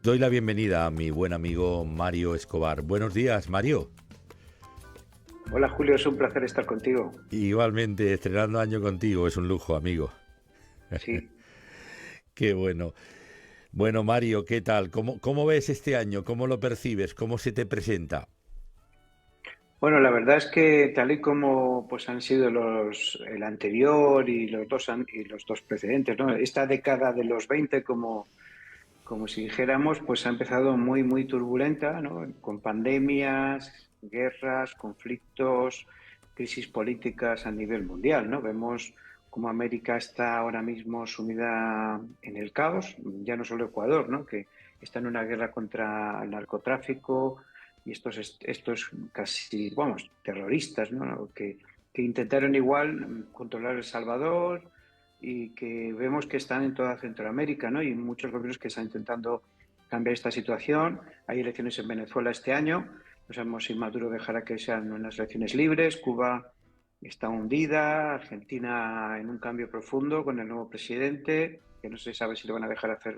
Doy la bienvenida a mi buen amigo Mario Escobar. Buenos días, Mario. Hola Julio, es un placer estar contigo. Igualmente, estrenando año contigo, es un lujo, amigo. Sí. Qué bueno. Bueno, Mario, ¿qué tal? ¿Cómo ves este año? ¿Cómo lo percibes? ¿Cómo se te presenta? Bueno, la verdad es que tal y como pues han sido el anterior y los dos precedentes, ¿no? Esta década de los 20, como si dijéramos, pues ha empezado muy turbulenta, ¿no? Con pandemias, guerras, conflictos, crisis políticas a nivel mundial, ¿no? Vemos cómo América está ahora mismo sumida en el caos, ya no solo Ecuador, ¿no? Que está en una guerra contra el narcotráfico y estos casi, vamos, terroristas, ¿no? Que intentaron igual controlar El Salvador y que vemos que están en toda Centroamérica, ¿no? Y muchos gobiernos que están intentando cambiar esta situación. Hay elecciones en Venezuela este año. No sabemos si Maduro dejará que sean unas elecciones libres. Cuba está hundida. Argentina en un cambio profundo con el nuevo presidente, que no se sabe si le van a dejar hacer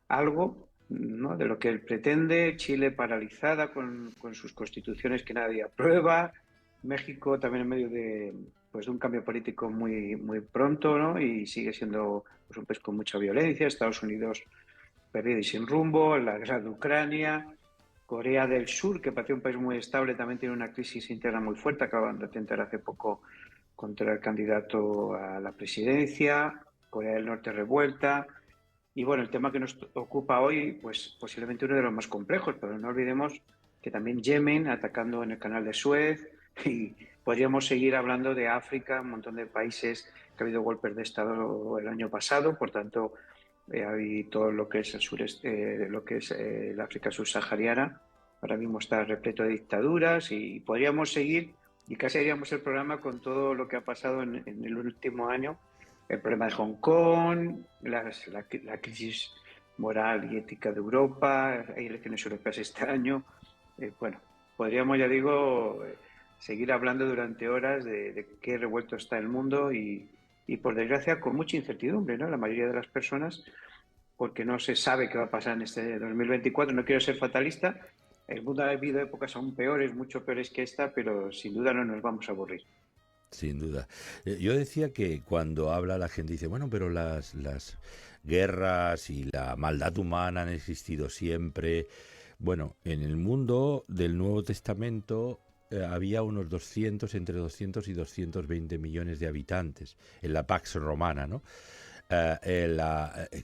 algo, ¿no? De lo que él pretende. Chile paralizada con sus constituciones que nadie aprueba. México también en medio de un cambio político muy pronto, ¿no? Y sigue siendo pues, un país con mucha violencia. Estados Unidos perdido y sin rumbo. La guerra de Ucrania. Corea del Sur, que parecía un país muy estable, también tiene una crisis interna muy fuerte. Acaban de atentar hace poco contra el candidato a la presidencia. Corea del Norte revuelta. Y bueno, el tema que nos ocupa hoy, pues posiblemente uno de los más complejos, pero no olvidemos que también Yemen atacando en el canal de Suez y podríamos seguir hablando de África, un montón de países que ha habido golpes de Estado el año pasado, por tanto, hay todo lo que es el sureste, lo que es el África subsahariana, ahora mismo está repleto de dictaduras y podríamos seguir y casi haríamos el programa con todo lo que ha pasado en el último año, el problema de Hong Kong, la crisis moral y ética de Europa, hay elecciones europeas este año. Bueno, podríamos, ya digo, seguir hablando durante horas de qué revuelto está el mundo y, por desgracia, con mucha incertidumbre, ¿no? La mayoría de las personas, porque no se sabe qué va a pasar en este 2024. No quiero ser fatalista. El mundo ha vivido épocas aún peores, mucho peores que esta, pero sin duda no nos vamos a aburrir. Sin duda. Yo decía que cuando habla la gente dice, bueno, pero las guerras y la maldad humana han existido siempre. Bueno, en el mundo del Nuevo Testamento había unos 200, entre 200 y 220 millones de habitantes en la Pax Romana, ¿no?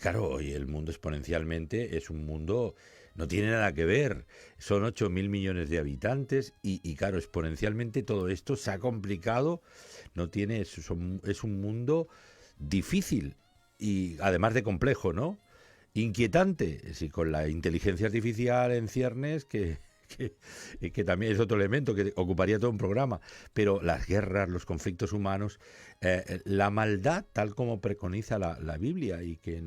Claro, hoy el mundo exponencialmente es un mundo, no tiene nada que ver, son 8.000 millones de habitantes y claro, exponencialmente todo esto se ha complicado, no tiene, es un mundo difícil y además de complejo, ¿no? Inquietante, sí, con la inteligencia artificial en ciernes que también es otro elemento que ocuparía todo un programa, pero las guerras, los conflictos humanos, la maldad tal como preconiza la Biblia y que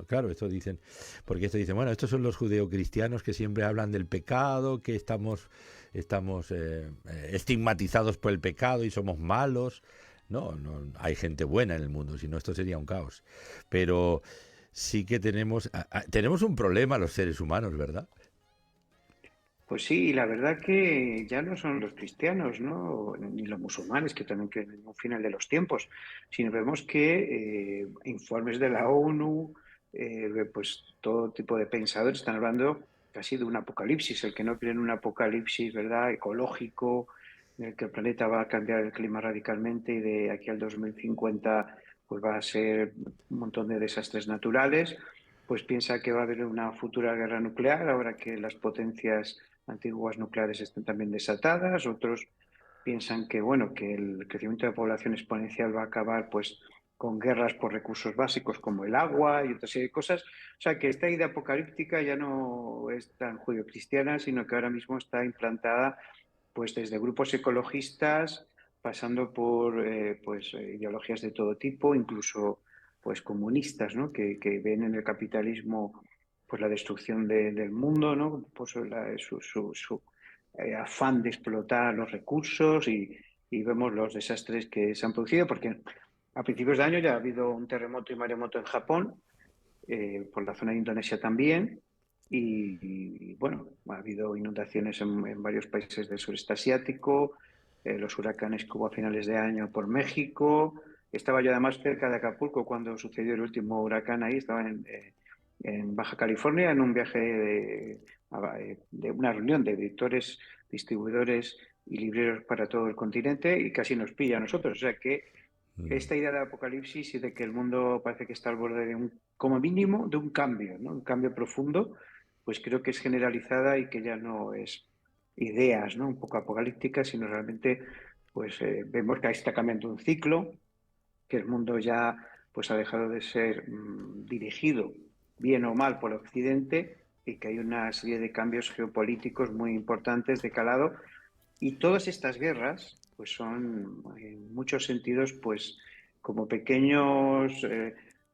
claro, esto dicen, porque esto dicen, bueno, estos son los judeocristianos que siempre hablan del pecado, que estamos estigmatizados por el pecado y somos malos. No, no, hay gente buena en el mundo, si no esto sería un caos. Pero sí que tenemos un problema los seres humanos, ¿verdad? Pues sí, y la verdad que ya no son los cristianos, ¿no? Ni los musulmanes, que también creen en un final de los tiempos, sino vemos que informes de la ONU, pues todo tipo de pensadores están hablando casi de un apocalipsis. El que no cree en un apocalipsis, ¿verdad?, ecológico, en el que el planeta va a cambiar el clima radicalmente y de aquí al 2050 pues va a ser un montón de desastres naturales, pues piensa que va a haber una futura guerra nuclear ahora que las potencias antiguas nucleares están también desatadas. Otros piensan que, bueno, que el crecimiento de la población exponencial va a acabar pues con guerras por recursos básicos como el agua y otra serie de cosas. O sea, que esta idea apocalíptica ya no es tan judio-cristiana, sino que ahora mismo está implantada pues desde grupos ecologistas, pasando por ideologías de todo tipo, incluso pues comunistas, ¿no? Que ven en el capitalismo pues la destrucción del mundo, ¿no? Pues su afán de explotar los recursos y vemos los desastres que se han producido, porque a principios de año ya ha habido un terremoto y maremoto en Japón, por la zona de Indonesia también, bueno, ha habido inundaciones en varios países del sureste asiático, los huracanes que hubo a finales de año por México. Estaba yo además cerca de Acapulco cuando sucedió el último huracán ahí, estaba en Baja California en un viaje de una reunión de editores, distribuidores y libreros para todo el continente y casi nos pilla a nosotros. O sea que Mm. esta idea de apocalipsis y de que el mundo parece que está al borde de como mínimo, de un cambio, ¿no? Un cambio profundo, pues creo que es generalizada y que ya no es ideas, ¿no? Un poco apocalípticas, sino realmente, pues vemos que ahí está cambiando un ciclo, que el mundo ya, pues ha dejado de ser dirigido, bien o mal, por Occidente y que hay una serie de cambios geopolíticos muy importantes de calado y todas estas guerras, pues son en muchos sentidos, pues como pequeños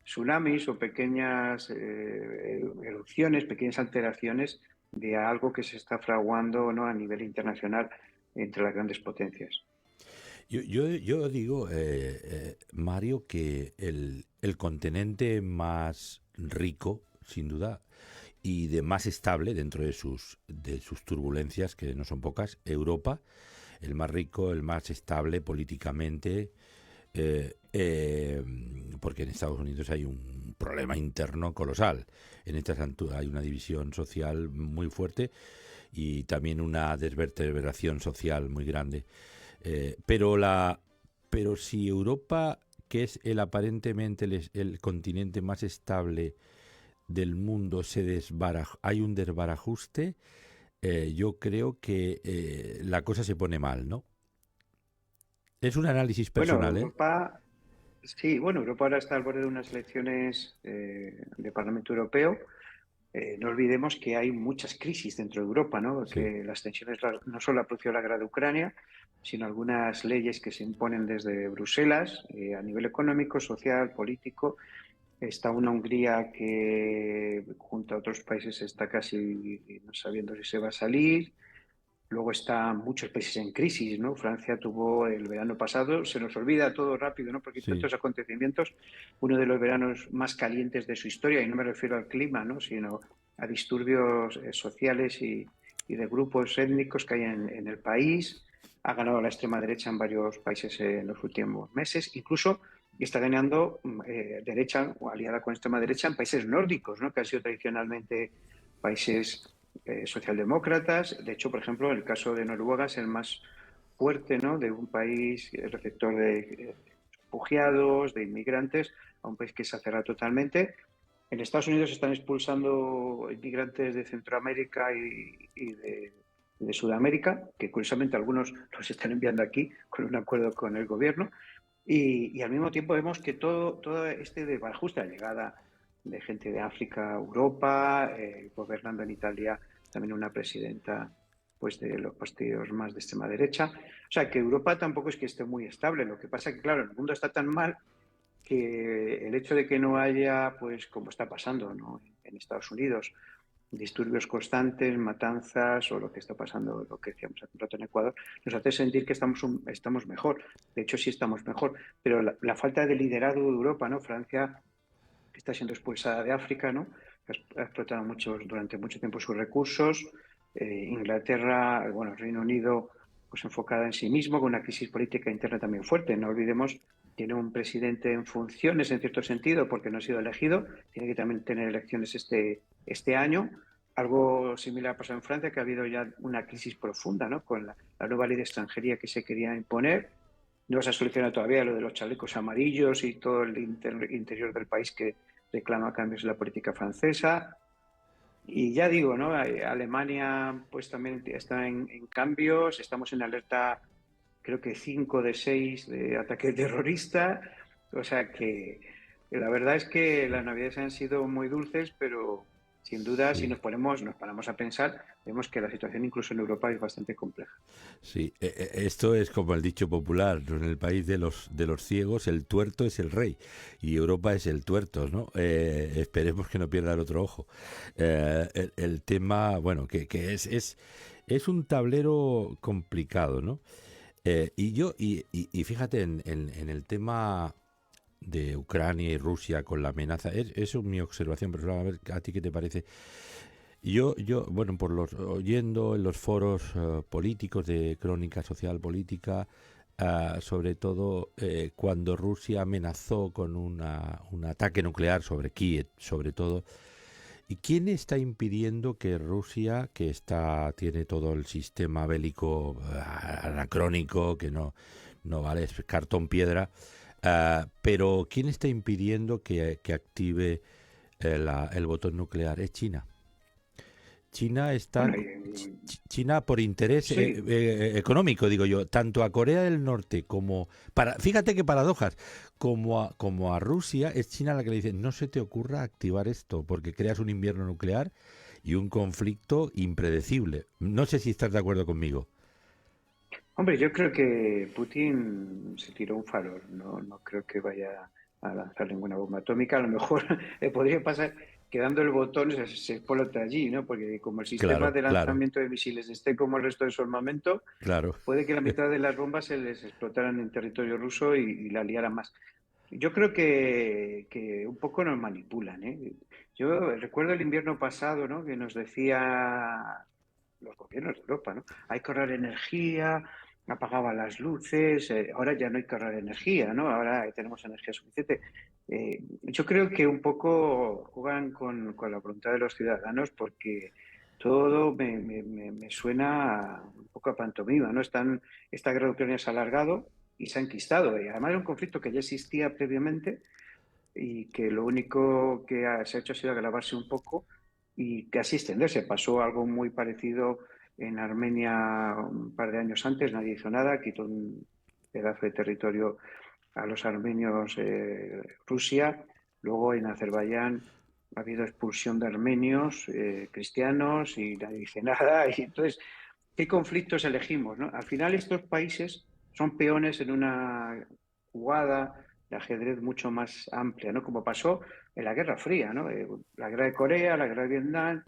tsunamis o pequeñas erupciones, pequeñas alteraciones de algo que se está fraguando, ¿no? A nivel internacional entre las grandes potencias. Yo digo, Mario, que el continente más rico, sin duda, y de más estable dentro de sus turbulencias, que no son pocas, Europa, el más rico, el más estable políticamente, eh, porque en Estados Unidos hay un problema interno colosal. En estas alturas hay una división social muy fuerte y también una desvertebración social muy grande. Pero pero si Europa, que es el aparentemente el continente más estable del mundo, hay un desbarajuste, yo creo que la cosa se pone mal, ¿no? Es un análisis Bueno, personal, ¿eh? Europa, sí, bueno, Europa ahora está al borde de unas elecciones de Parlamento Europeo. No olvidemos que hay muchas crisis dentro de Europa, ¿no? Sí. Que las tensiones no solo ha producido la guerra de Ucrania, sino algunas leyes que se imponen desde Bruselas a nivel económico, social, político. Está una Hungría que, junto a otros países, está casi no sabiendo si se va a salir. Luego están muchos países en crisis, ¿no? Francia tuvo el verano pasado, se nos olvida todo rápido, ¿no? Porque hay Sí. tantos acontecimientos, uno de los veranos más calientes de su historia, y no me refiero al clima, ¿no? Sino a disturbios sociales y de grupos étnicos que hay en el país. Ha ganado la extrema derecha en varios países en los últimos meses, incluso está ganando derecha o aliada con extrema derecha en países nórdicos, ¿no? Que han sido tradicionalmente países socialdemócratas. De hecho, por ejemplo, el caso de Noruega es el más fuerte, ¿no? De un país receptor de refugiados, de inmigrantes, a un país que se ha cerrado totalmente. En Estados Unidos están expulsando inmigrantes de Centroamérica y de Sudamérica, que curiosamente algunos los están enviando aquí con un acuerdo con el gobierno. Y al mismo tiempo vemos que todo este desbarajuste, la llegada de gente de África a Europa, gobernando en Italia también una presidenta pues de los partidos más de extrema derecha. O sea, que Europa tampoco es que esté muy estable. Lo que pasa es que, claro, el mundo está tan mal que el hecho de que no haya, pues como está pasando, ¿no? En Estados Unidos, disturbios constantes, matanzas o lo que está pasando, lo que decíamos hace un rato en Ecuador, nos hace sentir que estamos mejor. De hecho, sí estamos mejor. Pero la falta de liderazgo de Europa, ¿no? Francia está siendo expulsada de África, ¿no? Ha explotado durante mucho tiempo sus recursos. Inglaterra, bueno, el Reino Unido, pues enfocada en sí mismo, con una crisis política interna también fuerte. No olvidemos, tiene un presidente en funciones en cierto sentido porque no ha sido elegido, tiene que también tener elecciones este año. Algo similar ha pasado en Francia, que ha habido ya una crisis profunda, ¿no? Con la nueva ley de extranjería que se quería imponer. No se ha solucionado todavía lo de los chalecos amarillos y todo el interior del país que reclama cambios en la política francesa. Y ya digo, ¿no? Alemania pues también está en cambios, estamos en alerta creo que 5 de 6 de ataque terrorista, o sea que la verdad es que las navidades han sido muy dulces, pero sin duda si Sí. nos paramos a pensar, vemos que la situación incluso en Europa es bastante compleja. Sí, esto es como el dicho popular, ¿no? En el país de los ciegos el tuerto es el rey y Europa es el tuerto, ¿no? Esperemos que no pierda el otro ojo. El tema, bueno, que es un tablero complicado, ¿no? Y fíjate en el tema de Ucrania y Rusia con la amenaza, es mi observación personal, a ver a ti qué te parece. Bueno, oyendo en los foros políticos de crónica social política, sobre todo cuando Rusia amenazó con un ataque nuclear sobre Kiev, sobre todo. ¿Y quién está impidiendo que Rusia, que tiene todo el sistema bélico anacrónico, que no vale, es cartón piedra, pero quién está impidiendo que active el botón nuclear? Es China. China está, Bueno, China por interés sí. económico, digo yo, tanto a Corea del Norte fíjate qué paradojas, como a Rusia, es China la que le dice, no se te ocurra activar esto, porque creas un invierno nuclear y un conflicto impredecible. No sé si estás de acuerdo conmigo. Hombre, yo creo que Putin se tiró un farol, no creo que vaya a lanzar ninguna bomba atómica. A lo mejor le podría pasar que dando el botón se explota allí, ¿no? Porque como el sistema Claro, de claro, lanzamiento de misiles esté como el resto de su armamento, claro. puede que la mitad de las bombas se les explotaran en territorio ruso y la liaran más. Yo creo que un poco nos manipulan, ¿eh? Yo recuerdo el invierno pasado, ¿no? Que nos decía los gobiernos de Europa, ¿no? Hay que ahorrar energía, apagaban las luces, ahora ya no hay que ahorrar energía, ¿no? Ahora tenemos energía suficiente. Yo creo que un poco juegan con la voluntad de los ciudadanos porque todo me suena un poco a pantomima, ¿no? Esta guerra de Ucrania se ha alargado y se ha enquistado. Y además es un conflicto que ya existía previamente y que lo único que se ha hecho ha sido agravarse un poco y casi extenderse. Pasó algo muy parecido en Armenia un par de años antes, nadie hizo nada, quitó un pedazo de territorio a los armenios Rusia. Luego en Azerbaiyán ha habido expulsión de armenios cristianos y nadie dice nada. Y entonces, ¿qué conflictos elegimos, no? Al final estos países son peones en una jugada de ajedrez mucho más amplia, ¿no? Como pasó en la Guerra Fría, ¿no? La guerra de Corea, la guerra de Vietnam,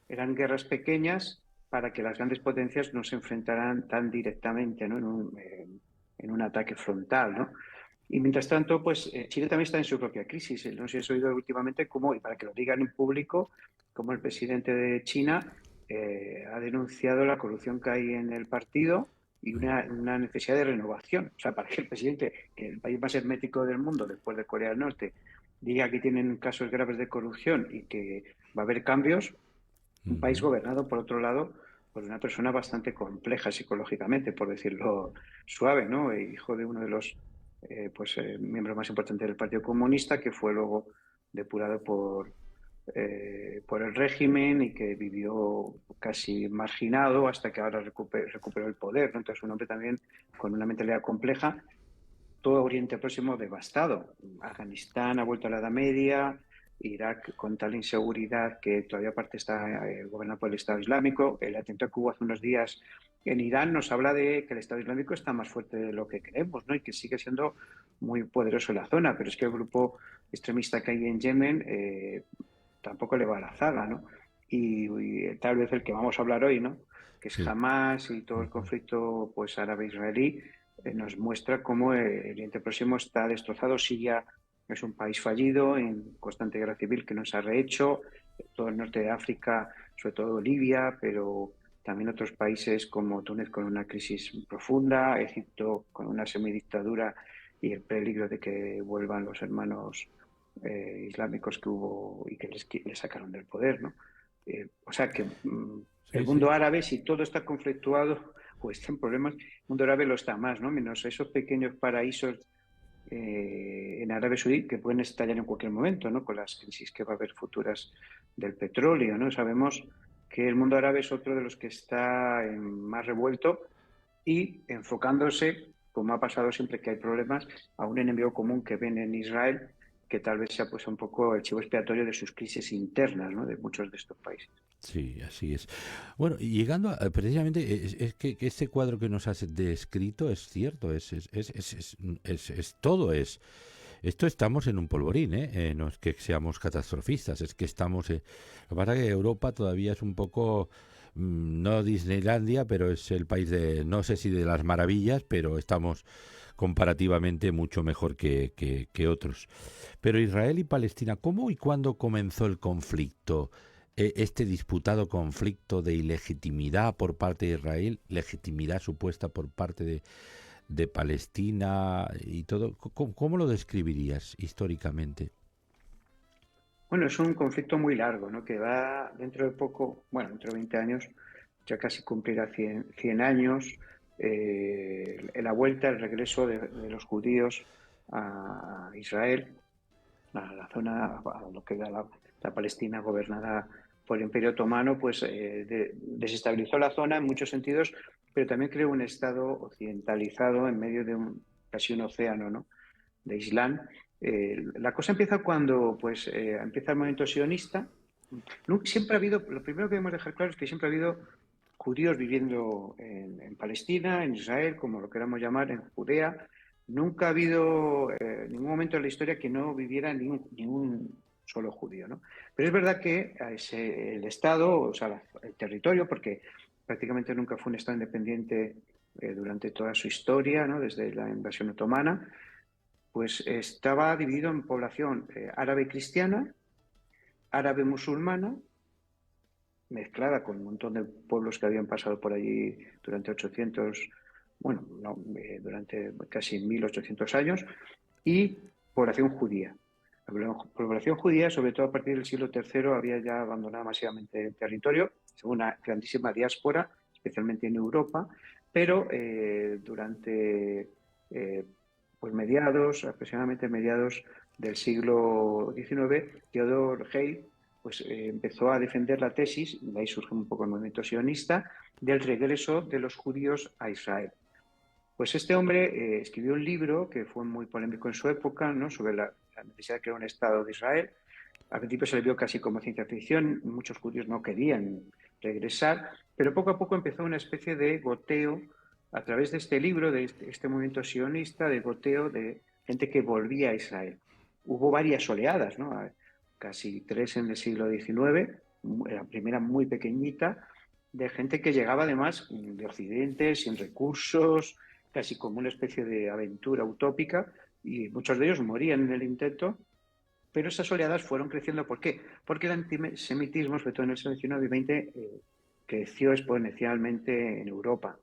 eran guerras pequeñas para que las grandes potencias no se enfrentaran tan directamente, ¿no? En un ataque frontal, ¿no? Y mientras tanto, pues Chile también está en su propia crisis. No sé si has oído últimamente cómo, y para que lo digan en público, como el presidente de China ha denunciado la corrupción que hay en el partido y una necesidad de renovación. O sea, para que el presidente, que es el país más hermético del mundo después de Corea del Norte, diga que tienen casos graves de corrupción y que va a haber cambios, un país Ujú. gobernado, por otro lado, por una persona bastante compleja psicológicamente, por decirlo suave, ¿no? Hijo de uno de los miembros más importantes del Partido Comunista, que fue luego depurado por el régimen y que vivió casi marginado hasta que ahora recuperó el poder, ¿no? Entonces, un hombre también con una mentalidad compleja, todo Oriente Próximo devastado. Afganistán ha vuelto a la Edad Media, Irak con tal inseguridad que todavía parte está gobernado por el Estado Islámico. El atentado que hubo hace unos días en Irán nos habla de que el Estado Islámico está más fuerte de lo que creemos, ¿no? Y que sigue siendo muy poderoso en la zona, pero es que el grupo extremista que hay en Yemen tampoco le va a la zaga, ¿no? Y tal vez el que vamos a hablar hoy, ¿no? Que es Sí. Hamas y todo el Ujú. conflicto pues árabe-israelí, nos muestra cómo el Oriente Próximo está destrozado. Siria es un país fallido, en constante guerra civil que no se ha rehecho, todo el norte de África, sobre todo Libia, pero también otros países como Túnez con una crisis profunda, Egipto con una semidictadura y el peligro de que vuelvan los hermanos islámicos que hubo y que les sacaron del poder, ¿no? O sea que el Sí, mundo sí. árabe, si todo está conflictuado o está en problemas, el mundo árabe lo está más, ¿no? Menos esos pequeños paraísos en Arabia Saudí que pueden estallar en cualquier momento, ¿no? Con las crisis que va a haber futuras del petróleo, ¿no? Sabemos que el mundo árabe es otro de los que está más revuelto y enfocándose, como ha pasado siempre que hay problemas, a un enemigo común que ven en Israel, que tal vez sea pues un poco el chivo expiatorio de sus crisis internas, ¿no? De muchos de estos países. Sí, así es. Bueno, y llegando a, precisamente, que este cuadro que nos has descrito es cierto, todo es. Esto estamos en un polvorín, ¿eh? No es que seamos catastrofistas, es que estamos. Lo que pasa es que Europa todavía es un poco, no Disneylandia, pero es el país de, no sé si de las maravillas, pero estamos comparativamente mucho mejor que otros. Pero Israel y Palestina, ¿cómo y cuándo comenzó el conflicto? este disputado conflicto de ilegitimidad por parte de Israel, legitimidad supuesta por parte de Palestina y todo. ¿Cómo lo describirías históricamente? Bueno, es un conflicto muy largo, ¿no? Que va dentro de poco, bueno, dentro de 20 años, ya casi cumplirá 100 años, la vuelta, el regreso de los judíos a Israel, a la zona, a lo que era la Palestina gobernada por el Imperio Otomano, pues desestabilizó la zona en muchos sentidos, pero también creó un Estado occidentalizado en medio de casi un océano, ¿no?, de Islam. La cosa empieza cuando pues, empieza el movimiento sionista. Siempre ha habido, lo primero que debemos dejar claro es que siempre ha habido judíos viviendo en Palestina, en Israel, como lo queramos llamar, en Judea. Nunca ha habido ningún momento en la historia que no viviera ningún solo judío, ¿no? Pero es verdad que el Estado, o sea, el territorio, porque prácticamente nunca fue un Estado independiente durante toda su historia, ¿no?, desde la invasión otomana, pues estaba dividido en población árabe cristiana, árabe musulmana, mezclada con un montón de pueblos que habían pasado por allí durante 800, bueno, no, durante casi 1800 años, y población judía. La población judía, sobre todo a partir del siglo III, había ya abandonado masivamente el territorio, según una grandísima diáspora, especialmente en Europa, pero durante pues aproximadamente mediados del siglo XIX, Theodor Heil pues, empezó a defender la tesis, de ahí surge un poco el movimiento sionista, del regreso de los judíos a Israel. Pues este hombre escribió un libro que fue muy polémico en su época, ¿no?, sobre la necesidad de crear un Estado de Israel. Al principio se le vio casi como ciencia ficción, muchos judíos no querían regresar, pero poco a poco empezó una especie de goteo a través de este libro, de este movimiento sionista, de goteo de gente que volvía a Israel. Hubo varias oleadas, ¿no?, casi 3 en el siglo XIX, la primera muy pequeñita, de gente que llegaba además de Occidente, sin recursos, casi como una especie de aventura utópica, y muchos de ellos morían en el intento, pero esas oleadas fueron creciendo. ¿Por qué? Porque el antisemitismo, sobre todo en el siglo XIX y XX, creció exponencialmente en Europa.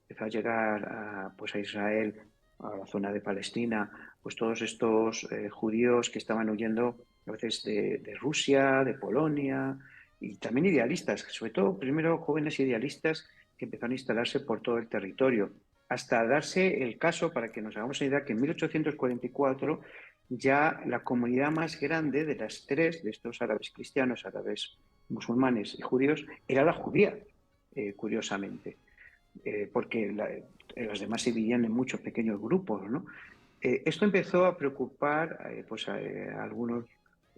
Empezó a llegar pues a Israel, a la zona de Palestina, pues todos estos judíos que estaban huyendo a veces de Rusia, de Polonia, y también idealistas, sobre todo primero jóvenes idealistas que empezaron a instalarse por todo el territorio, hasta darse el caso, para que nos hagamos una idea, que en 1844 ya la comunidad más grande de las tres, de estos árabes cristianos, árabes musulmanes y judíos, era la judía, curiosamente, porque las demás se dividían en muchos pequeños grupos, ¿no? Esto empezó a preocupar pues a algunos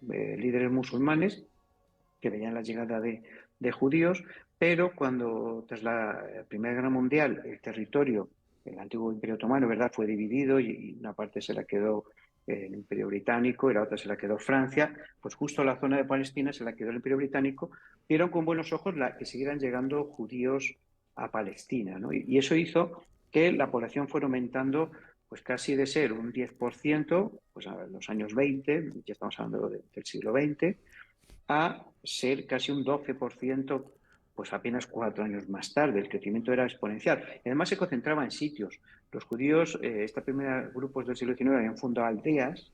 líderes musulmanes que veían la llegada de judíos, pero cuando tras la Primera Guerra Mundial el territorio, el antiguo Imperio Otomano, ¿verdad?, fue dividido y una parte se la quedó el Imperio Británico y la otra se la quedó Francia, pues justo la zona de Palestina se la quedó el Imperio Británico. Vieron con buenos ojos que siguieran llegando judíos a Palestina, ¿no? Y eso hizo que la población fuera aumentando, pues casi de ser un 10%, pues a los años 20, ya estamos hablando del siglo XX, a ser casi un 12%, pues apenas 4 años más tarde. El crecimiento era exponencial. Y además se concentraba en sitios. Los judíos, estos primeros grupos del siglo XIX, habían fundado aldeas,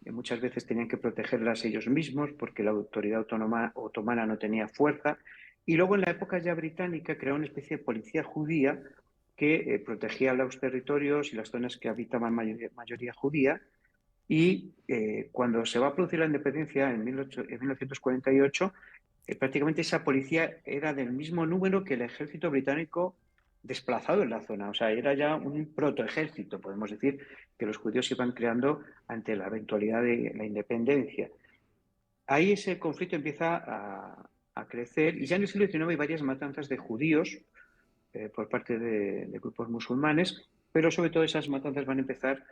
muchas veces tenían que protegerlas ellos mismos porque la autoridad otomana no tenía fuerza. Y luego en la época ya británica creó una especie de policía judía que protegía los territorios y las zonas que habitaban mayoría judía. Y cuando se va a producir la independencia en 1948, prácticamente esa policía era del mismo número que el ejército británico desplazado en la zona. O sea, era ya un protoejército, podemos decir, que los judíos iban creando ante la eventualidad de la independencia. Ahí ese conflicto empieza a crecer, y ya en el siglo XIX hay varias matanzas de judíos por parte de grupos musulmanes, pero sobre todo esas matanzas van a empezar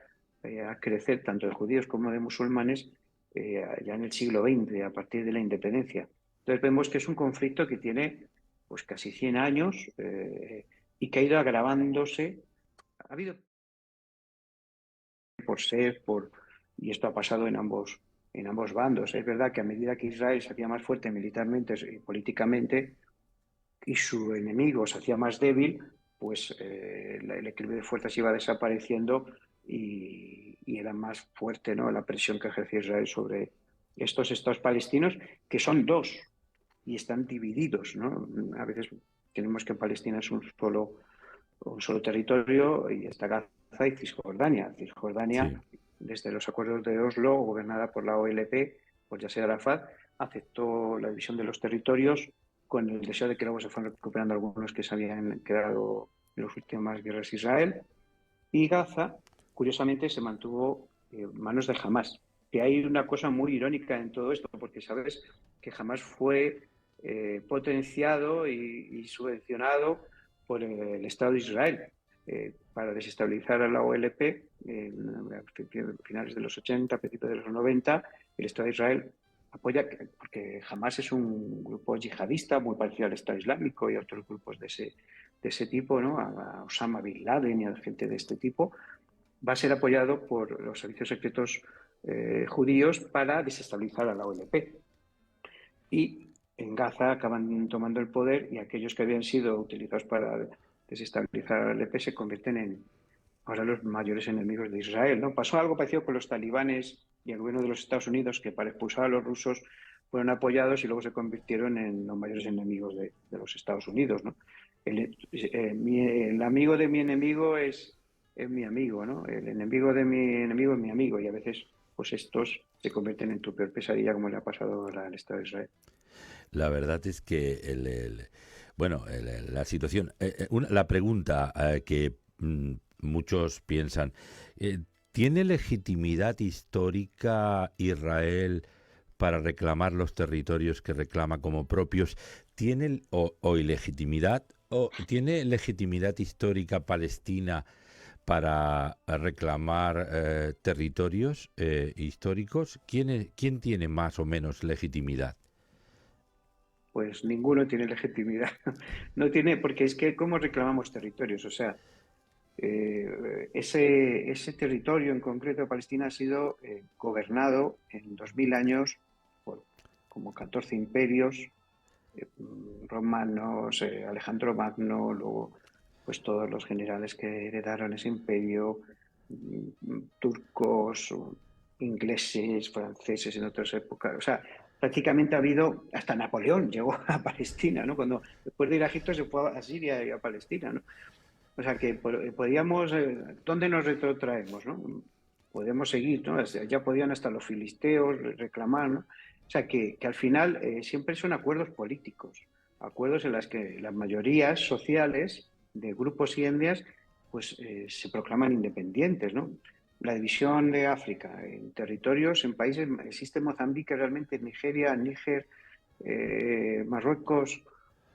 a crecer tanto de judíos como de musulmanes ya en el siglo XX, a partir de la independencia. Entonces vemos que es un conflicto que tiene pues casi 100 años y que ha ido agravándose. Ha habido y esto ha pasado en ambos en ambos bandos. Es verdad que a medida que Israel se hacía más fuerte militarmente y políticamente y su enemigo se hacía más débil, pues el equilibrio de fuerzas iba desapareciendo y era más fuerte, ¿no?, la presión que ejercía Israel sobre estos estados palestinos, que son dos y están divididos, ¿no? A veces tenemos que Palestina es un solo territorio y está Gaza y Cisjordania. Cisjordania, Sí. desde los acuerdos de Oslo, gobernada por la OLP, por Yasser Arafat, aceptó la división de los territorios con el deseo de que luego se fueran recuperando algunos que se habían quedado en las últimas guerras de Israel. Y Gaza, curiosamente, se mantuvo en manos de Hamas. Que hay una cosa muy irónica en todo esto, porque sabes que Hamas fue potenciado y subvencionado por el Estado de Israel para desestabilizar a la OLP a finales de los 80, principios de los 90. El Estado de Israel apoya, porque Hamas es un grupo yihadista muy parecido al Estado Islámico y a otros grupos de ese tipo, ¿no?, a Osama Bin Laden y a gente de este tipo, va a ser apoyado por los servicios secretos judíos para desestabilizar a la OLP. Y en Gaza acaban tomando el poder y aquellos que habían sido utilizados para desestabilizar a la OLP se convierten en ahora los mayores enemigos de Israel, ¿no? Pasó algo parecido con los talibanes y el gobierno de los Estados Unidos, que para expulsar a los rusos fueron apoyados y luego se convirtieron en los mayores enemigos de los Estados Unidos, ¿no? El amigo de mi enemigo es mi amigo, ¿no? El enemigo de mi enemigo es mi amigo y a veces pues estos se convierten en tu peor pesadilla como le ha pasado ahora al Estado de Israel. La verdad es que bueno, la situación, la pregunta que muchos piensan, ¿tiene legitimidad histórica Israel para reclamar los territorios que reclama como propios? ¿Tiene o ilegitimidad o tiene legitimidad histórica Palestina para reclamar territorios históricos? ¿Quién tiene más o menos legitimidad? Pues ninguno tiene legitimidad. No tiene, porque es que ¿cómo reclamamos territorios? O sea, ese territorio en concreto de Palestina ha sido gobernado en 2000 años por como 14 imperios romanos, Alejandro Magno, luego pues todos los generales que heredaron ese imperio, turcos, ingleses, franceses en otras épocas. O sea, prácticamente ha habido, hasta Napoleón llegó a Palestina, ¿no? Cuando después de ir a Egipto se fue a Siria y a Palestina, ¿no? O sea que podíamos, ¿dónde nos retrotraemos, no? Podemos seguir, ¿no? Ya podían hasta los filisteos reclamar, ¿no? O sea que al final siempre son acuerdos políticos, acuerdos en los que las mayorías sociales de grupos y etnias pues se proclaman independientes, ¿no? La división de África en territorios, en países, existe Mozambique realmente, Nigeria, Níger, Marruecos,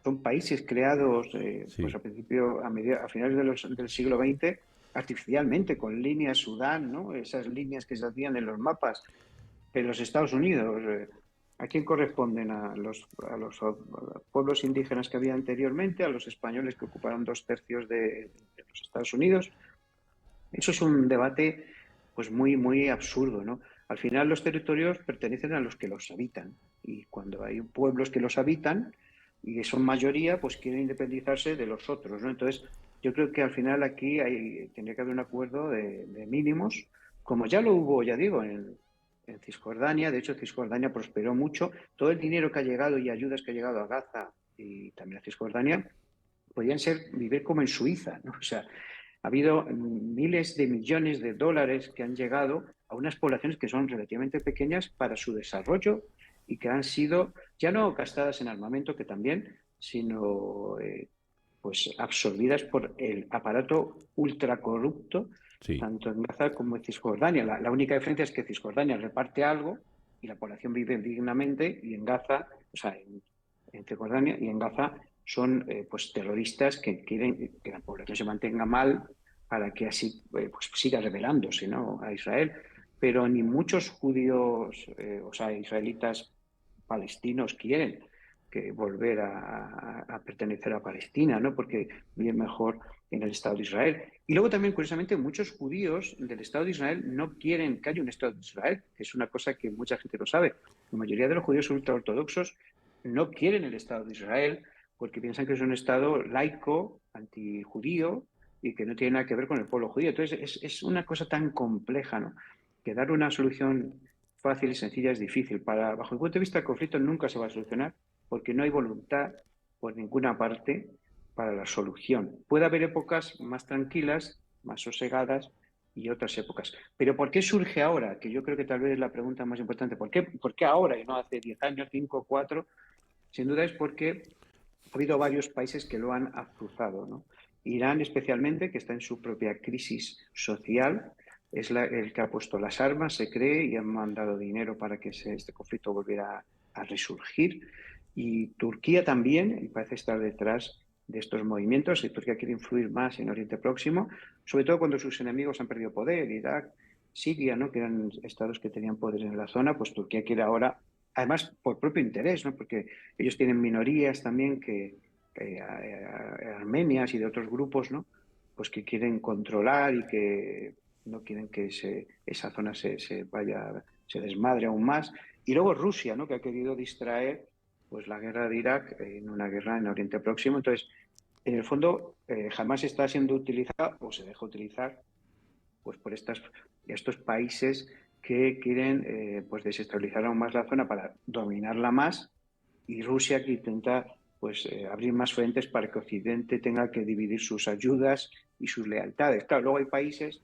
son países creados pues Sí. a principio, a finales del siglo XX, artificialmente, con líneas Sudán, ¿no? Esas líneas que se hacían en los mapas en los Estados Unidos. ¿A quién corresponden? A los pueblos indígenas que había anteriormente, a los españoles que ocuparon 2/3 de los Estados Unidos. Eso es un debate pues muy, muy absurdo, ¿no? Al final los territorios pertenecen a los que los habitan y cuando hay pueblos que los habitan y son mayoría, pues quieren independizarse de los otros, ¿no? Entonces, yo creo que al final aquí tendría que haber un acuerdo de mínimos, como ya lo hubo, ya digo, en Cisjordania. De hecho, Cisjordania prosperó mucho. Todo el dinero que ha llegado y ayudas que ha llegado a Gaza y también a Cisjordania podían vivir como en Suiza, ¿no? O sea, ha habido miles de millones de dólares que han llegado a unas poblaciones que son relativamente pequeñas para su desarrollo y que han sido ya no gastadas en armamento, que también, sino pues absorbidas por el aparato ultracorrupto, Sí. tanto en Gaza como en Cisjordania. La única diferencia es que Cisjordania reparte algo y la población vive dignamente, y en Gaza, o sea, en Cisjordania y en Gaza son pues terroristas que quieren que la población se mantenga mal para que así pues siga rebelándose, ¿no?, a Israel. Pero ni muchos judíos, o sea, israelitas palestinos quieren que volver a pertenecer a Palestina, ¿no? Porque viven mejor en el Estado de Israel. Y luego también, curiosamente, muchos judíos del Estado de Israel no quieren que haya un Estado de Israel, que es una cosa que mucha gente no sabe. La mayoría de los judíos ultraortodoxos no quieren el Estado de Israel porque piensan que es un Estado laico, antijudío, y que no tiene nada que ver con el pueblo judío. Entonces, es una cosa tan compleja, ¿no? Que dar una solución fácil y sencilla es difícil. Bajo el punto de vista del conflicto nunca se va a solucionar porque no hay voluntad por ninguna parte para la solución. Puede haber épocas más tranquilas, más sosegadas y otras épocas. Pero ¿por qué surge ahora? Que yo creo que tal vez es la pregunta más importante. ¿Por qué ahora y no hace 10 años, 5, 4? Sin duda es porque ha habido varios países que lo han azuzado, ¿no? Irán especialmente, que está en su propia crisis social, es el que ha puesto las armas, se cree, y han mandado dinero para que este conflicto volviera a resurgir. Y Turquía también, y parece estar detrás de estos movimientos, y Turquía quiere influir más en Oriente Próximo, sobre todo cuando sus enemigos han perdido poder, Irak, Siria, ¿no? Que eran estados que tenían poder en la zona, pues Turquía quiere ahora, además por propio interés, ¿no? Porque ellos tienen minorías también armenias y de otros grupos, ¿no? Pues que quieren controlar y que no quieren que esa zona se desmadre aún más. Y luego Rusia, ¿no? Que ha querido distraer pues la guerra de Irak en una guerra en Oriente Próximo. Entonces, en el fondo, jamás está siendo utilizada o se deja utilizar pues por estos países que quieren pues desestabilizar aún más la zona para dominarla más, y Rusia que intenta pues abrir más frentes para que Occidente tenga que dividir sus ayudas y sus lealtades. Claro, luego hay países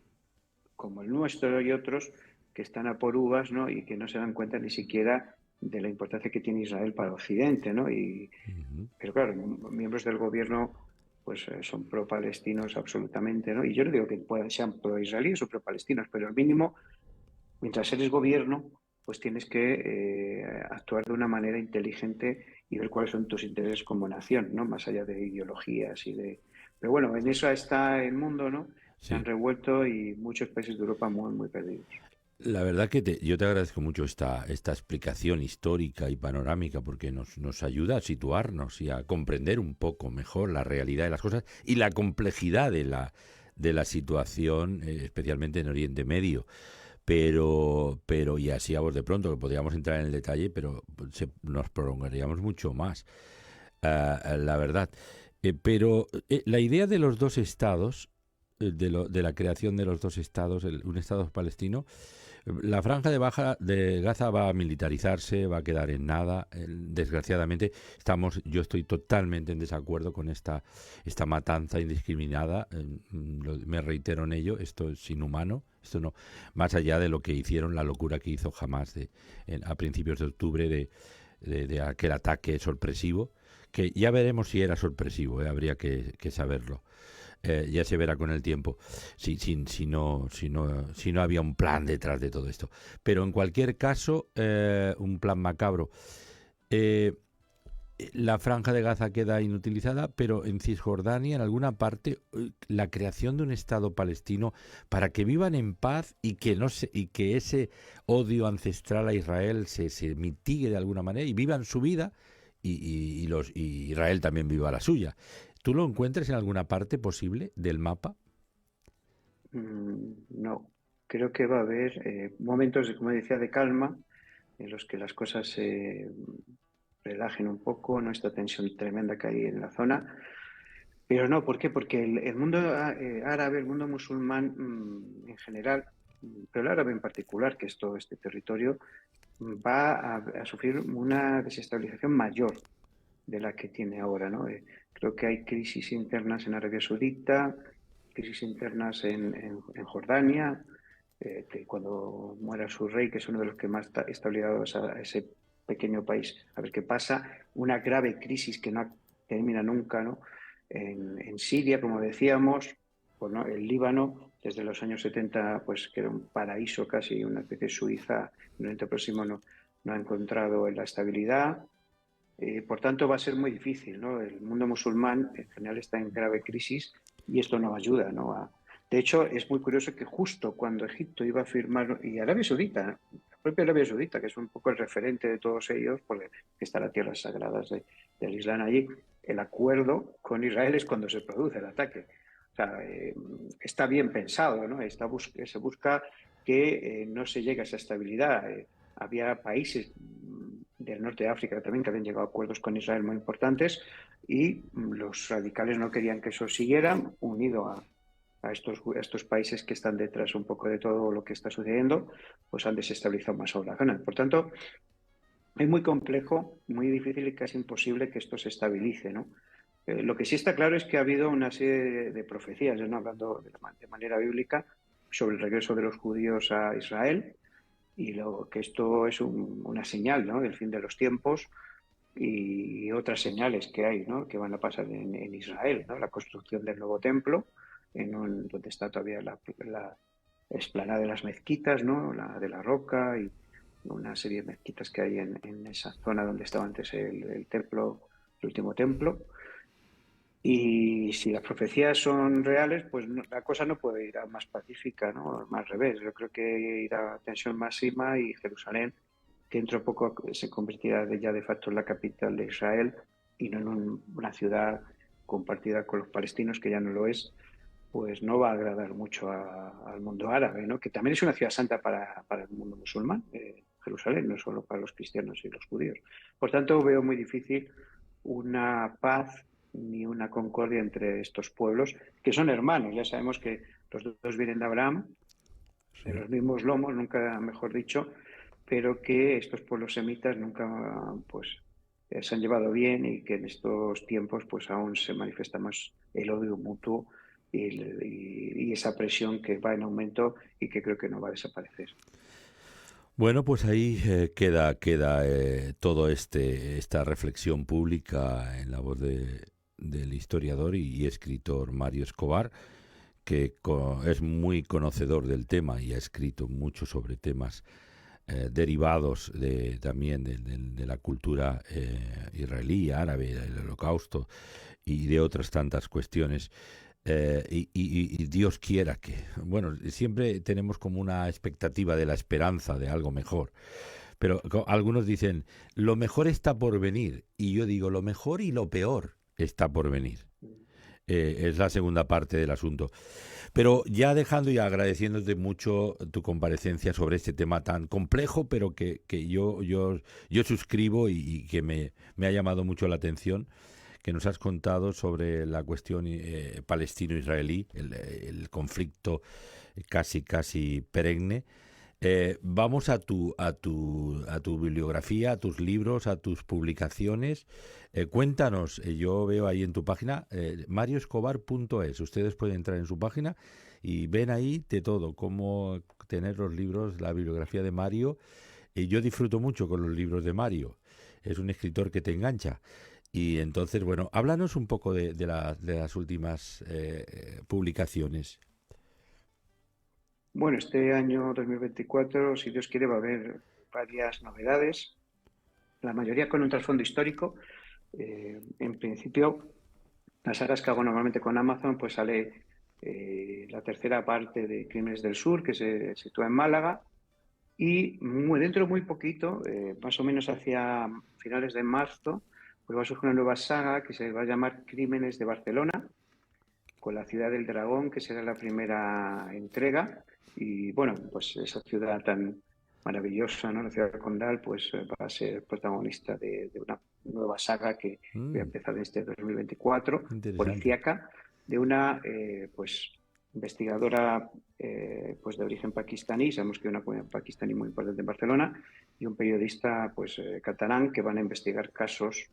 como el nuestro y otros que están a por uvas, ¿no? Y que no se dan cuenta ni siquiera de la importancia que tiene Israel para Occidente, ¿no? Pero claro, miembros del gobierno pues son pro-palestinos absolutamente, ¿no? Y yo no digo que sean pro-israelíes o pro-palestinos, pero al mínimo, mientras eres gobierno, pues tienes que actuar de una manera inteligente y ver cuáles son tus intereses como nación, ¿no? Más allá de ideologías y de... Pero bueno, en eso está el mundo, ¿no? Se han Sí. revuelto y muchos países de Europa muy, muy perdidos. La verdad que yo te agradezco mucho esta explicación histórica y panorámica porque nos ayuda a situarnos y a comprender un poco mejor la realidad de las cosas y la complejidad de la situación, especialmente en Oriente Medio. Pero y así a vos de pronto, que podríamos entrar en el detalle, pero nos prolongaríamos mucho más, la verdad. Pero la idea de los dos estados, de la creación de los dos estados, un estado palestino, la franja de Gaza va a militarizarse, va a quedar en nada. Desgraciadamente, yo estoy totalmente en desacuerdo con esta matanza indiscriminada. Me reitero en ello, esto es inhumano. Esto no, más allá de lo que hicieron, la locura que hizo Hamas a principios de octubre de aquel ataque sorpresivo, que ya veremos si era sorpresivo, habría que saberlo. Ya se verá con el tiempo si no había un plan detrás de todo esto. Pero en cualquier caso, un plan macabro. La franja de Gaza queda inutilizada, pero en Cisjordania, en alguna parte, la creación de un Estado palestino para que vivan en paz y que ese odio ancestral a Israel se mitigue de alguna manera y vivan su vida y Israel también viva la suya. ¿Tú lo encuentras en alguna parte posible del mapa? No, creo que va a haber momentos, como decía, de calma en los que las cosas se relajen un poco, no esta tensión tremenda que hay en la zona. Pero no, ¿por qué? Porque el mundo árabe, el mundo musulmán en general, pero el árabe en particular, que es todo este territorio, va a sufrir una desestabilización mayor de la que tiene ahora, ¿no? Creo que hay crisis internas en Arabia Saudita, crisis internas en Jordania, que cuando muera su rey, que es uno de los que más está obligado a ese pequeño país, a ver qué pasa, una grave crisis que no termina nunca, ¿no? En Siria, como decíamos, pues, ¿no? El Líbano, desde los años 70, pues que era un paraíso casi, una especie de Suiza, en el Oriente Próximo no ha encontrado la estabilidad. Por tanto, va a ser muy difícil, ¿no? El mundo musulmán en general está en grave crisis y esto no ayuda, ¿no? De hecho, es muy curioso que justo cuando Egipto iba a firmar, y Arabia Saudita, propia Arabia Saudita, que es un poco el referente de todos ellos, porque están las tierras sagradas del Islam allí. El acuerdo con Israel es cuando se produce el ataque. O sea, está bien pensado, ¿no? Se busca que no se llegue a esa estabilidad. Había países del norte de África también que habían llegado a acuerdos con Israel muy importantes y los radicales no querían que eso siguiera, unido a estos países que están detrás un poco de todo lo que está sucediendo, pues han desestabilizado más aún la zona. Por tanto, es muy complejo, muy difícil y casi imposible que esto se estabilice, ¿no? Lo que sí está claro es que ha habido una serie de profecías, ¿no? Hablando de manera bíblica, sobre el regreso de los judíos a Israel y que esto es una señal, ¿no? Del fin de los tiempos y otras señales que hay, ¿no? Que van a pasar en Israel, ¿no? La construcción del nuevo templo, donde está todavía la explanada de las mezquitas, ¿no? La de la Roca y una serie de mezquitas que hay en esa zona donde estaba antes el templo, el último templo. Y si las profecías son reales, pues la cosa no puede ir a más pacífica, ¿no? Más al revés. Yo creo que irá a tensión máxima y Jerusalén, que dentro de poco se convertirá ya de facto en la capital de Israel y no en una ciudad compartida con los palestinos, que ya no lo es, pues no va a agradar mucho al mundo árabe, ¿no? Que también es una ciudad santa para el mundo musulmán, Jerusalén, no solo para los cristianos y los judíos. Por tanto, veo muy difícil una paz ni una concordia entre estos pueblos, que son hermanos. Ya sabemos que los dos vienen de Abraham, de Sí. los mismos lomos, nunca mejor dicho, pero que estos pueblos semitas nunca pues se han llevado bien y que en estos tiempos pues aún se manifiesta más el odio mutuo y esa presión que va en aumento y que creo que no va a desaparecer. Bueno, pues ahí queda todo esta reflexión pública en la voz del historiador y escritor Mario Escobar, que es muy conocedor del tema y ha escrito mucho sobre temas derivados también de la cultura israelí, árabe, del holocausto y de otras tantas cuestiones. Y Dios quiera que, bueno, siempre tenemos como una expectativa de la esperanza de algo mejor, pero algunos dicen, lo mejor está por venir, y yo digo, lo mejor y lo peor está por venir. Es la segunda parte del asunto. Pero ya dejando y agradeciéndote mucho tu comparecencia sobre este tema tan complejo, pero que yo suscribo y que me ha llamado mucho la atención, que nos has contado sobre la cuestión palestino-israelí, el conflicto casi perenne. Vamos a tu bibliografía, a tus libros, a tus publicaciones. Cuéntanos, yo veo ahí en tu página, marioscobar.es. Ustedes pueden entrar en su página y ven ahí de todo, cómo tener los libros, la bibliografía de Mario. Y yo disfruto mucho con los libros de Mario. Es un escritor que te engancha. Y entonces, bueno, háblanos un poco de las últimas publicaciones. Bueno, este año 2024, si Dios quiere, va a haber varias novedades, la mayoría con un trasfondo histórico. En principio, las sagas que hago normalmente con Amazon, pues sale la tercera parte de Crímenes del Sur, que se sitúa en Málaga, y dentro de muy poquito, más o menos hacia finales de marzo, pues va a surgir una nueva saga que se va a llamar Crímenes de Barcelona, con la ciudad del dragón, que será la primera entrega. Y bueno, pues esa ciudad tan maravillosa, ¿no? La ciudad condal, pues va a ser protagonista de una nueva saga que voy a Mm, empezar en este 2024, interesante. policíaca, de una pues investigadora pues de origen pakistaní. Sabemos que hay una comunidad pakistaní muy importante en Barcelona, y un periodista pues catalán, que van a investigar casos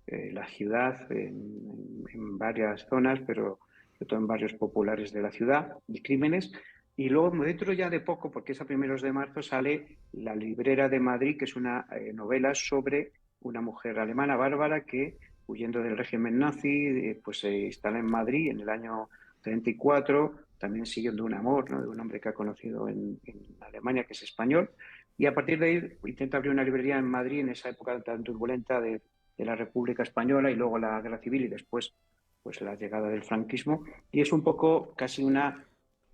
la ciudad en varias zonas, pero sobre todo en barrios populares de la ciudad, y crímenes. Y luego, dentro ya de poco, porque es a primeros de marzo, sale La Librera de Madrid, que es una novela sobre una mujer alemana bárbara que, huyendo del régimen nazi, pues se instala en Madrid en el año 34, también siguiendo un amor, ¿no? De un hombre que ha conocido en Alemania, que es español. Y a partir de ahí intenta abrir una librería en Madrid en esa época tan turbulenta de la República Española y luego la Guerra Civil y después pues la llegada del franquismo. Y es un poco casi una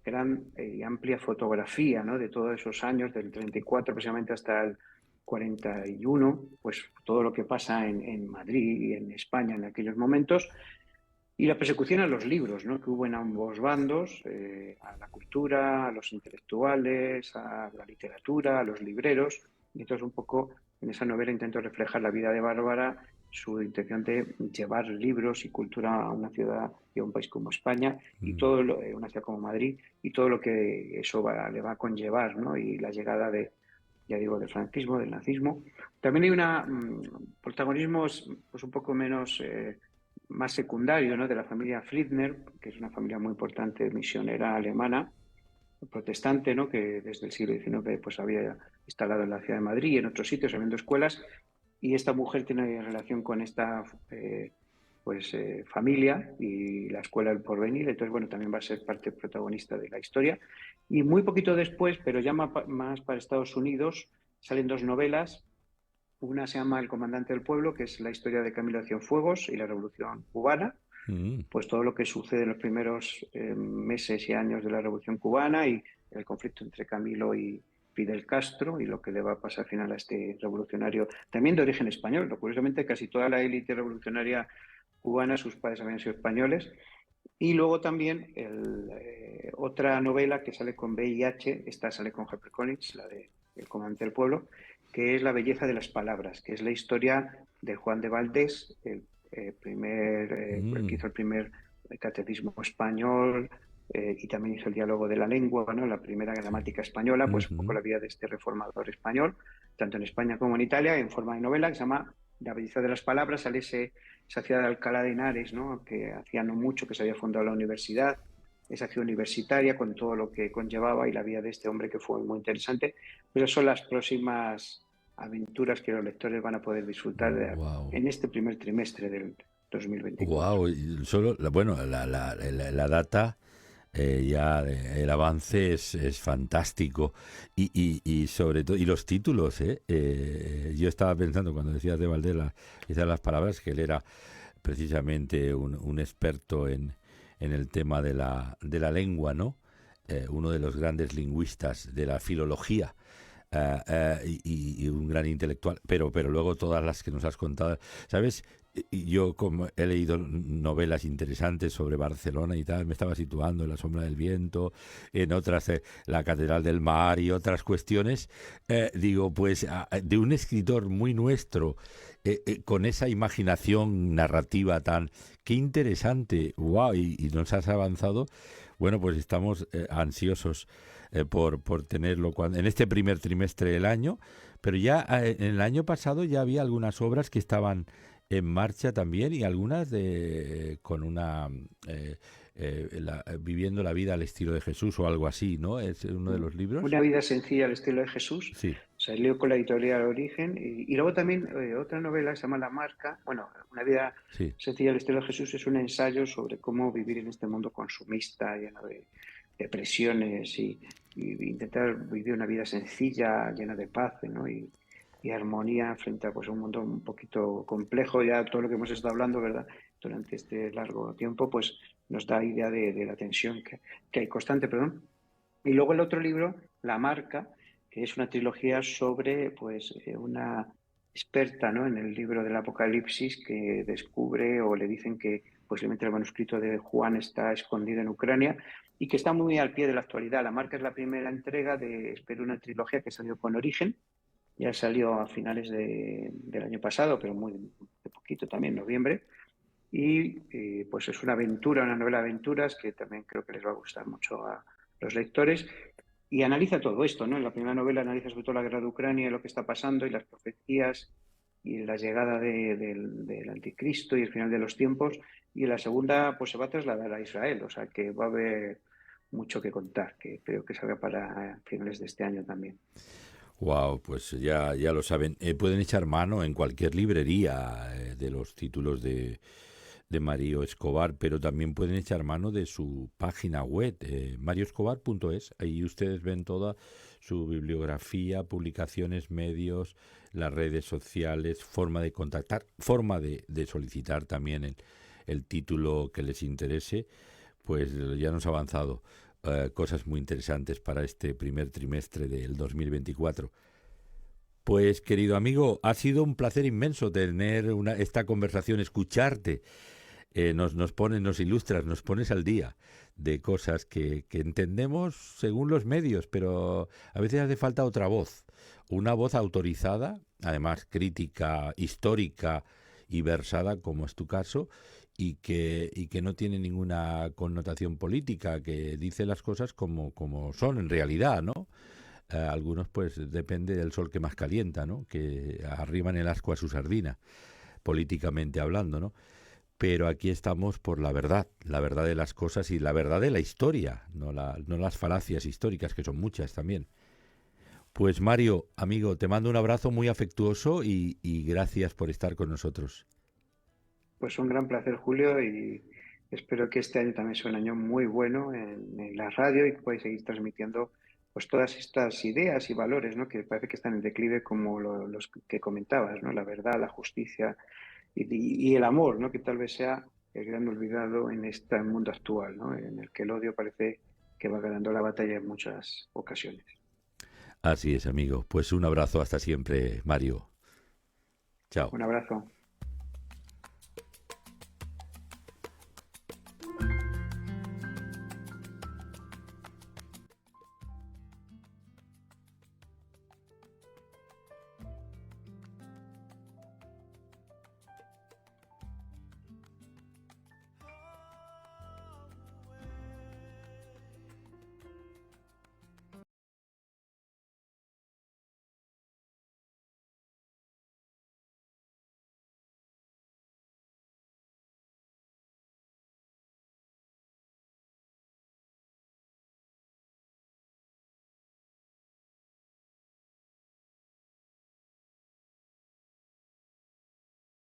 gran y amplia fotografía, ¿no? De todos esos años, del 34 precisamente hasta el 41, pues todo lo que pasa en Madrid y en España en aquellos momentos, y la persecución a los libros, ¿no? Que hubo en ambos bandos, a la cultura, a los intelectuales, a la literatura, a los libreros. Y entonces un poco en esa novela intento reflejar la vida de Bárbara, su intención de llevar libros y cultura a una ciudad y a un país como España, y todo una ciudad como Madrid, y todo lo que eso le va a conllevar, ¿no? Y la llegada de, ya digo, del franquismo, del nazismo. También hay protagonismo pues un poco menos, más secundario, ¿no? De la familia Friedner, que es una familia muy importante, misionera alemana, protestante, ¿no? Que desde el siglo XIX pues había instalado en la ciudad de Madrid y en otros sitios, habiendo escuelas, y esta mujer tiene relación con esta familia y la escuela del porvenir. Entonces, bueno, también va a ser parte protagonista de la historia. Y muy poquito después, pero ya más para Estados Unidos, salen dos novelas. Una se llama El comandante del pueblo, que es la historia de Camilo de Cienfuegos y la Revolución Cubana, pues todo lo que sucede en los primeros meses y años de la Revolución Cubana y el conflicto entre Camilo y Fidel Castro y lo que le va a pasar al final a este revolucionario, también de origen español. Curiosamente, casi toda la élite revolucionaria cubana, sus padres habían sido españoles. Y luego también otra novela que sale con VIH, esta sale con Harper Collins, la de El comandante del pueblo, que es La belleza de las palabras, que es la historia de Juan de Valdés, el que hizo el primer catecismo español, y también hizo el diálogo de la lengua, ¿no? La primera gramática española, pues un poco la vida de este reformador español, tanto en España como en Italia, en forma de novela, que se llama La belleza de las palabras. Sale esa ciudad de Alcalá de Henares, ¿no? Que hacía no mucho que se había fundado la universidad, esa ciudad universitaria con todo lo que conllevaba, y la vida de este hombre que fue muy interesante. Pero son las próximas aventuras que los lectores van a poder disfrutar Wow. en este primer trimestre del 2024. Wow, solo, bueno, la data, el avance es fantástico y sobre todo, y los títulos, ¿eh? Yo estaba pensando cuando decías de Valdés las palabras, que él era precisamente un experto en el tema de la lengua, ¿no? Uno de los grandes lingüistas de la filología. Y un gran intelectual, pero luego todas las que nos has contado, ¿sabes? Yo como he leído novelas interesantes sobre Barcelona y tal, me estaba situando en La sombra del viento, en otras La catedral del mar y otras cuestiones, digo, pues de un escritor muy nuestro, con esa imaginación narrativa tan, qué interesante, wow, y nos has avanzado. Bueno, pues estamos ansiosos por tenerlo en este primer trimestre del año, pero ya en el año pasado ya había algunas obras que estaban en marcha también, y algunas con una viviendo la vida al estilo de Jesús o algo así, ¿no? Es uno de los libros. Una vida sencilla al estilo de Jesús. Sí, Salió con la editorial Origen, y luego también otra novela se llama La Marca. Bueno, Una vida sí. sencilla al estilo de Jesús es un ensayo sobre cómo vivir en este mundo consumista, lleno de depresiones, y intentar vivir una vida sencilla, llena de paz, ¿no? Y armonía frente a, pues, un mundo un poquito complejo. Ya todo lo que hemos estado hablando, ¿verdad?, durante este largo tiempo, pues nos da idea de la tensión que hay constante, perdón. Y luego el otro libro, La Marca, que es una trilogía sobre, pues, una experta, ¿no?, en el libro del Apocalipsis, que descubre, o le dicen que posiblemente el manuscrito de Juan está escondido en Ucrania, y que está muy al pie de la actualidad. La Marca es la primera entrega espero, una trilogía que salió con Origen. Ya salió a finales del año pasado, pero muy de poquito también, noviembre. Y pues es una aventura, una novela de aventuras que también creo que les va a gustar mucho a los lectores. Y analiza todo esto, ¿no? En la primera novela analiza sobre todo la guerra de Ucrania, lo que está pasando y las profecías y la llegada del anticristo y el final de los tiempos. Y en la segunda, pues se va a trasladar a Israel, o sea que va a haber mucho que contar, que creo que salga para finales de este año también. Wow, pues ya lo saben. Pueden echar mano en cualquier librería de los títulos de Mario Escobar, pero también pueden echar mano de su página web, marioescobar.es. Ahí ustedes ven toda su bibliografía, publicaciones, medios, las redes sociales, forma de contactar, forma de solicitar también el título que les interese. Pues ya nos ha avanzado cosas muy interesantes para este primer trimestre del 2024. Pues querido amigo, ha sido un placer inmenso tener esta conversación, escucharte. Nos pones, nos ilustras, nos pones al día de cosas que entendemos según los medios, pero a veces hace falta otra voz, una voz autorizada, además crítica, histórica y versada, como es tu caso, y que no tiene ninguna connotación política, que dice las cosas como son en realidad, ¿no? Algunos pues depende del sol que más calienta, ¿no? Que arriban el ascua a su sardina, políticamente hablando, ¿no? Pero aquí estamos por la verdad de las cosas y la verdad de la historia, no las falacias históricas, que son muchas también. Pues Mario, amigo, te mando un abrazo muy afectuoso y gracias por estar con nosotros. Pues un gran placer, Julio, y espero que este año también sea un año muy bueno en la radio y que podáis seguir transmitiendo pues todas estas ideas y valores, ¿no? Que parece que están en declive como los que comentabas, ¿no? La verdad, la justicia y el amor, ¿no? Que tal vez sea el gran olvidado en este mundo actual, ¿no? En el que el odio parece que va ganando la batalla en muchas ocasiones. Así es, amigo. Pues un abrazo hasta siempre, Mario. Chao. Un abrazo.